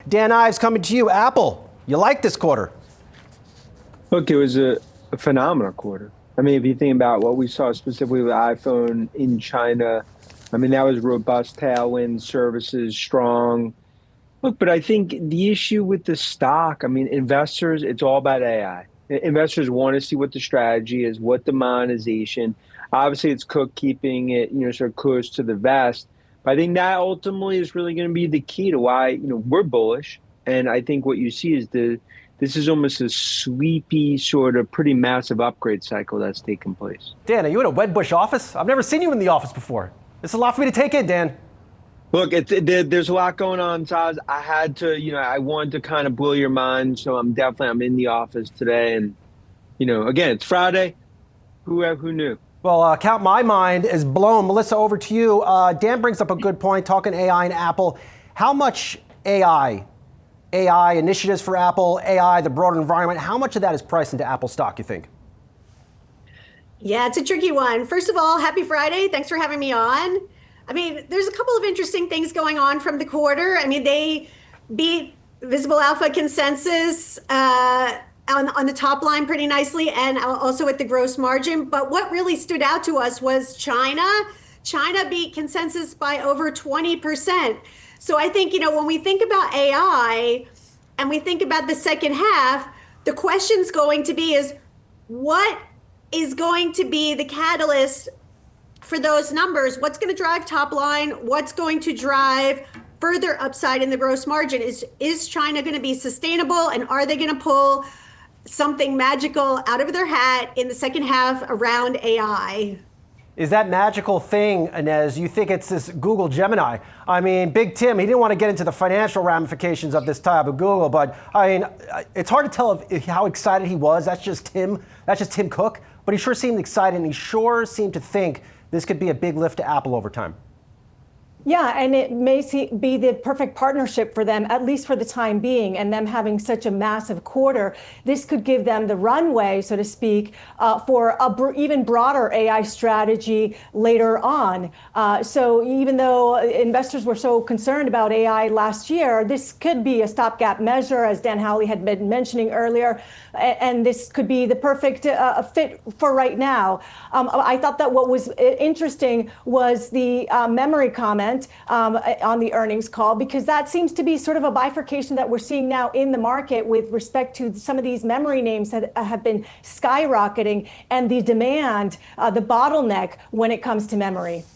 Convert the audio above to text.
Dan Ives coming to you. Apple, you like this quarter? Look, it was a phenomenal quarter. I mean, if you think about what we saw specifically with iPhone in China, I mean, that was robust tailwind, services strong. Look, but I think the issue with the stock, I mean, investors, it's all about AI. Investors want to see what the strategy is, what the monetization. Obviously, it's Cook keeping it, sort of close to the vest. But I think that ultimately is really going to be the key to why, we're bullish. And I think what you see is this is almost a sleepy, sort of pretty massive upgrade cycle that's taken place. Dan, are you in a Wedbush office? I've never seen you in the office before. It's a lot for me to take in, Dan. Look, there's a lot going on, Taz. I had to, I wanted to kind of blow your mind. So I'm in the office today. And, again, it's Friday. Who knew? Well, count my mind as blown. Melissa, over to you. Dan brings up a good point, talking AI and Apple. How much AI initiatives for Apple, AI, the broader environment, how much of that is priced into Apple stock, you think? Yeah, it's a tricky one. First of all, happy Friday. Thanks for having me on. I mean, there's a couple of interesting things going on from the quarter. I mean, they beat Visible Alpha consensus on the top line pretty nicely, and also at the gross margin. But what really stood out to us was China. China beat consensus by over 20%. So I think, when we think about AI and we think about the second half, the question's going to be is what is going to be the catalyst for those numbers? What's going to drive top line? What's going to drive further upside in the gross margin? Is China going to be sustainable, and are they going to pull something magical out of their hat in the second half around AI? Is that magical thing, Ines, you think it's this Google Gemini? I mean, Big Tim, he didn't want to get into the financial ramifications of this type of Google, but I mean, it's hard to tell how excited he was. That's just Tim Cook, but he sure seemed excited, and he sure seemed to think this could be a big lift to Apple over time. Yeah, and it may be the perfect partnership for them, at least for the time being, and them having such a massive quarter. This could give them the runway, so to speak, for a even broader AI strategy later on. So even though investors were so concerned about AI last year, this could be a stopgap measure, as Dan Howley had been mentioning earlier, and this could be the perfect fit for right now. I thought that what was interesting was the memory comment on the earnings call, because that seems to be sort of a bifurcation that we're seeing now in the market with respect to some of these memory names that have been skyrocketing, and the demand, the bottleneck when it comes to memory.